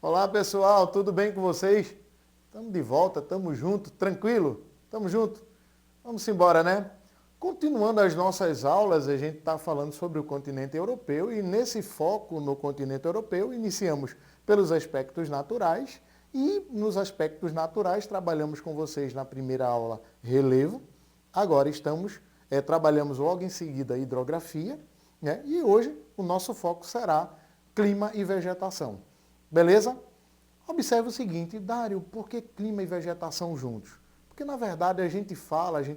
Olá pessoal, tudo bem com vocês? Estamos de volta, estamos juntos, tranquilo? Estamos juntos? Vamos embora, né? Continuando as nossas aulas, a gente está falando sobre o continente europeu e nesse foco no continente europeu iniciamos pelos aspectos naturais e nos aspectos naturais trabalhamos com vocês na primeira aula relevo, agora trabalhamos logo em seguida a hidrografia, né? E hoje o nosso foco será clima e vegetação. Beleza? Observe o seguinte, Dário, por que clima e vegetação juntos? Porque, na verdade, a gente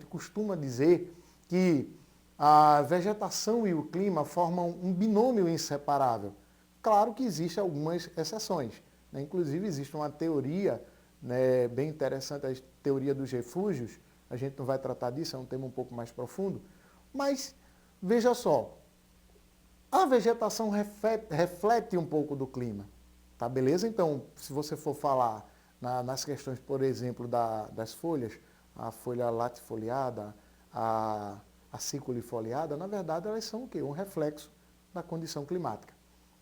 costuma dizer que a vegetação e o clima formam um binômio inseparável. Claro que existem algumas exceções, né? Inclusive, existe uma teoria, né, bem interessante, a teoria dos refúgios. A gente não vai tratar disso, é um tema um pouco mais profundo. Mas, veja só, a vegetação reflete um pouco do clima. Tá, beleza? Então, se você for falar nas questões, por exemplo, das folhas, a folha latifoliada, a ciculifoliada, na verdade elas são o quê? Um reflexo da condição climática.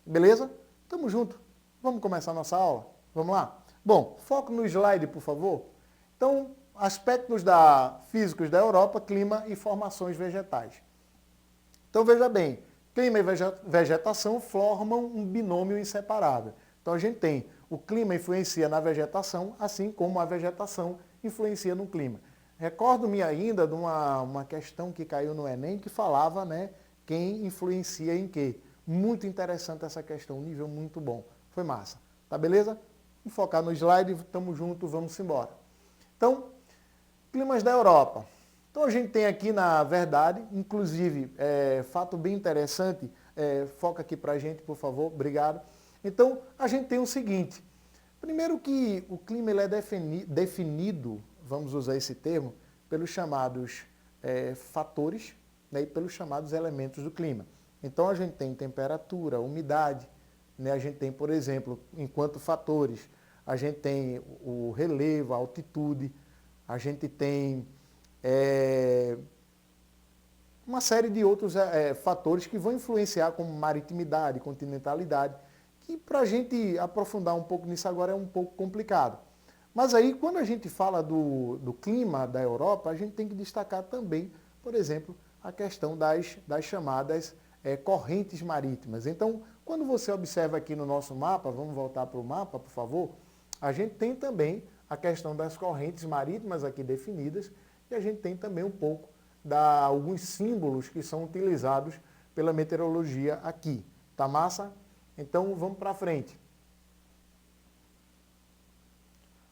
Beleza? Tamo junto. Vamos começar a nossa aula? Vamos lá? Bom, foco no slide, por favor. Então, aspectos físicos da Europa, clima e formações vegetais. Então, veja bem, clima e vegetação formam um binômio inseparável. Então a gente tem o clima influencia na vegetação, assim como a vegetação influencia no clima. Recordo-me ainda de uma questão que caiu no Enem que falava, né, quem influencia em quê. Muito interessante essa questão, um nível muito bom. Foi massa. Tá beleza? Vamos focar no slide, estamos juntos, vamos embora. Então, climas da Europa. Então a gente tem aqui, na verdade, inclusive, fato bem interessante, foca aqui pra gente, por favor, obrigado. Então, a gente tem o seguinte, primeiro que o clima ele é definido, vamos usar esse termo, pelos chamados fatores, né, e pelos chamados elementos do clima. Então, a gente tem temperatura, umidade, né, a gente tem, por exemplo, enquanto fatores, a gente tem o relevo, a altitude, a gente tem uma série de outros fatores que vão influenciar, como maritimidade, continentalidade, que para a gente aprofundar um pouco nisso agora é um pouco complicado. Mas aí, quando a gente fala do clima da Europa, a gente tem que destacar também, por exemplo, a questão das chamadas correntes marítimas. Então, quando você observa aqui no nosso mapa, vamos voltar para o mapa, por favor, a gente tem também a questão das correntes marítimas aqui definidas e a gente tem também um pouco alguns símbolos que são utilizados pela meteorologia aqui. Tá massa? Então, vamos para frente.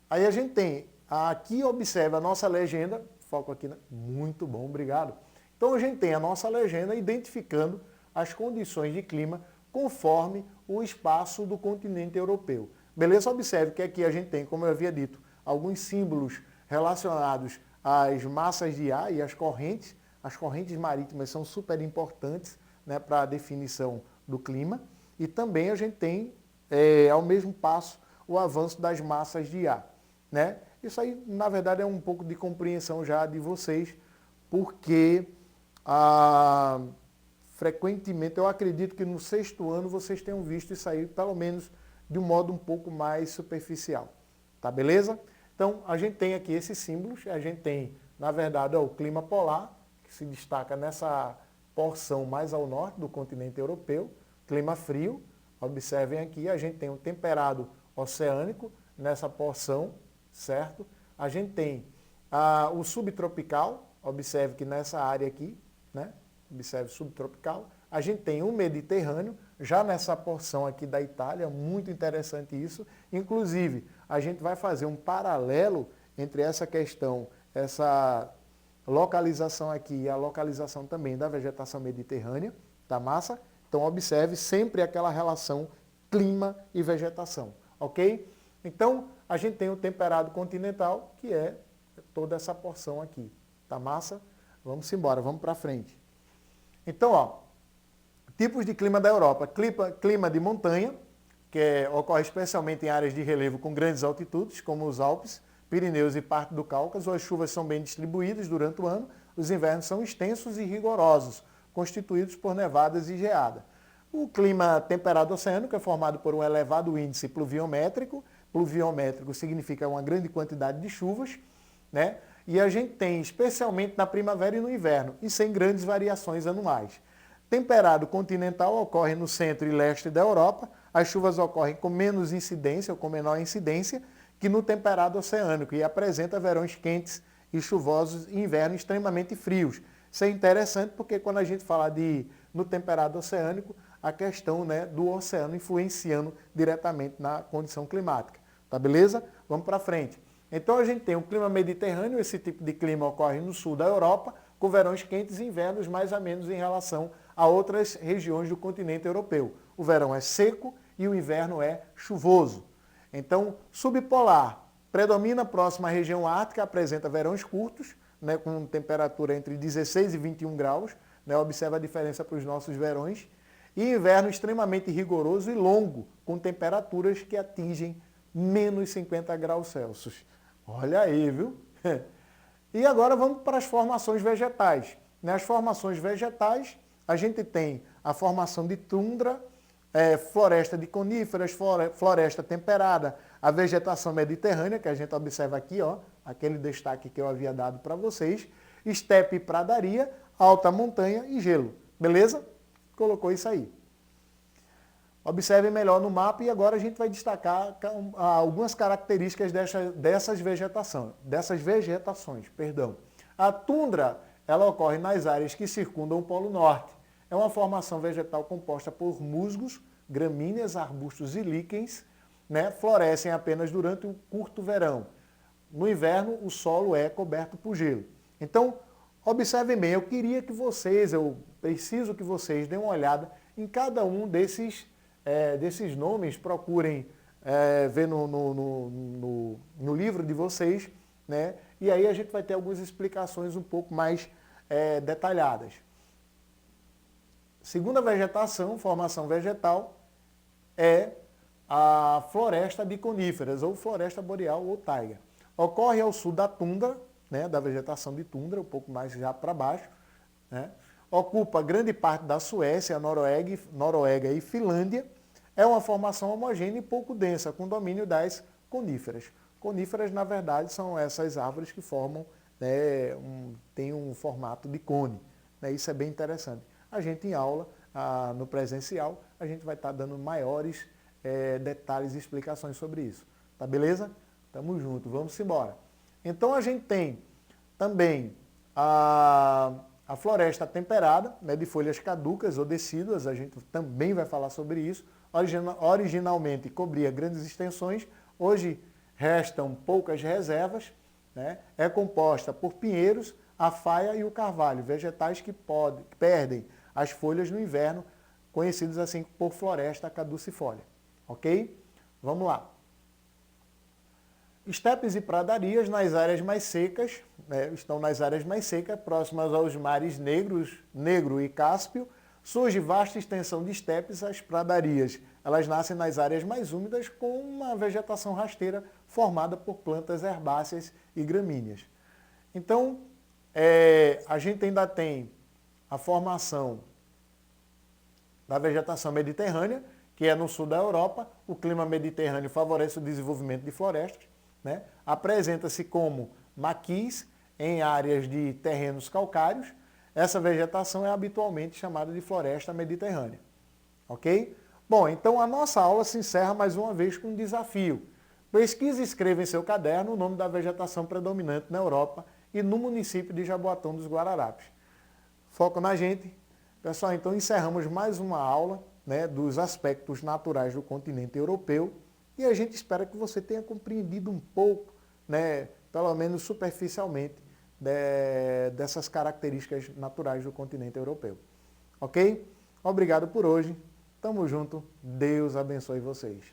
Aí a gente tem, aqui observa a nossa legenda, foco aqui, né? Muito bom, obrigado. Então, a gente tem a nossa legenda identificando as condições de clima conforme o espaço do continente europeu. Beleza? Observe que aqui a gente tem, como eu havia dito, alguns símbolos relacionados às massas de ar e às correntes. As correntes marítimas são super importantes, né, para a definição do clima. E também a gente tem, ao mesmo passo, o avanço das massas de ar, né? Isso aí, na verdade, é um pouco de compreensão já de vocês, porque frequentemente, eu acredito que no 6º ano vocês tenham visto isso aí, pelo menos de um modo um pouco mais superficial. Tá beleza? Então, a gente tem aqui esses símbolos, a gente tem, na verdade, o clima polar, que se destaca nessa porção mais ao norte do continente europeu, clima frio, observem aqui, a gente tem um temperado oceânico nessa porção, certo? A gente tem o subtropical, observe que nessa área aqui, né? Observe subtropical. A gente tem o Mediterrâneo, já nessa porção aqui da Itália, muito interessante isso. Inclusive, a gente vai fazer um paralelo entre essa questão, essa localização aqui e a localização também da vegetação mediterrânea, tá massa? Então, observe sempre aquela relação clima e vegetação, ok? Então, a gente tem o temperado continental, que é toda essa porção aqui, tá massa? Vamos embora, vamos para frente. Então, ó, tipos de clima da Europa. Clima de montanha, que ocorre especialmente em áreas de relevo com grandes altitudes, como os Alpes, Pirineus e parte do Cáucaso. As chuvas são bem distribuídas durante o ano, os invernos são extensos e rigorosos, constituídos por nevadas e geada. O clima temperado oceânico é formado por um elevado índice pluviométrico. Pluviométrico significa uma grande quantidade de chuvas, né? E a gente tem especialmente na primavera e no inverno, e sem grandes variações anuais. Temperado continental ocorre no centro e leste da Europa. As chuvas ocorrem com menos incidência ou com menor incidência que no temperado oceânico e apresenta verões quentes e chuvosos e invernos extremamente frios. Isso é interessante porque quando a gente fala no temperado oceânico, a questão, né, do oceano influenciando diretamente na condição climática. Tá beleza? Vamos para frente. Então a gente tem um clima mediterrâneo, esse tipo de clima ocorre no sul da Europa, com verões quentes e invernos mais ou menos em relação a outras regiões do continente europeu. O verão é seco e o inverno é chuvoso. Então, subpolar, predomina próxima à região ártica, apresenta verões curtos, né, com temperatura entre 16 e 21 graus, né, observa a diferença para os nossos verões, e inverno extremamente rigoroso e longo, com temperaturas que atingem menos 50 graus Celsius. Olha aí, viu? E agora vamos para as formações vegetais. Nas formações vegetais, a gente tem a formação de tundra, floresta de coníferas, floresta temperada, a vegetação mediterrânea, que a gente observa aqui, ó, aquele destaque que eu havia dado para vocês, estepe e pradaria, alta montanha e gelo. Beleza? Colocou isso aí. Observe melhor no mapa e agora a gente vai destacar algumas características dessas vegetações. A tundra, ela ocorre nas áreas que circundam o Polo Norte. É uma formação vegetal composta por musgos, gramíneas, arbustos e líquens, né? Florescem apenas durante um curto verão. No inverno, o solo é coberto por gelo. Então, observem bem, eu preciso que vocês deem uma olhada em cada um desses nomes, procurem ver no livro de vocês, né? E aí a gente vai ter algumas explicações um pouco mais detalhadas. Segunda vegetação, formação vegetal, é a floresta de coníferas, ou floresta boreal ou taiga. Ocorre ao sul da tundra, né, da vegetação de tundra, um pouco mais já para baixo, né? Ocupa grande parte da Suécia, Noruega e Finlândia. É uma formação homogênea e pouco densa, com domínio das coníferas. Coníferas, na verdade, são essas árvores que formam, né, tem um formato de cone. Né? Isso é bem interessante. A gente em aula, no presencial, a gente vai estar dando maiores detalhes e explicações sobre isso. Tá beleza? Tamo junto, vamos embora. Então a gente tem também a floresta temperada, né, de folhas caducas ou decíduas, a gente também vai falar sobre isso. Originalmente cobria grandes extensões, hoje restam poucas reservas, né? É composta por pinheiros, a faia e o carvalho, vegetais que perdem as folhas no inverno, conhecidos assim por floresta caducifólia. Ok? Vamos lá. Estepes e pradarias nas áreas mais secas, né, estão nas áreas mais secas, próximas aos mares Negro e Cáspio. Surge vasta extensão de estepes, as pradarias. Elas nascem nas áreas mais úmidas com uma vegetação rasteira formada por plantas herbáceas e gramíneas. Então, a gente ainda tem a formação da vegetação mediterrânea, que é no sul da Europa. O clima mediterrâneo favorece o desenvolvimento de florestas, né? Apresenta-se como maquis em áreas de terrenos calcários. Essa vegetação é habitualmente chamada de floresta mediterrânea. Ok? Bom, então a nossa aula se encerra mais uma vez com um desafio. Pesquise e escreva em seu caderno o nome da vegetação predominante na Europa e no município de Jaboatão dos Guararapes. Foco na gente. Pessoal, então encerramos mais uma aula, né, dos aspectos naturais do continente europeu e a gente espera que você tenha compreendido um pouco, né, pelo menos superficialmente, dessas características naturais do continente europeu. Ok? Obrigado por hoje. Tamo junto. Deus abençoe vocês.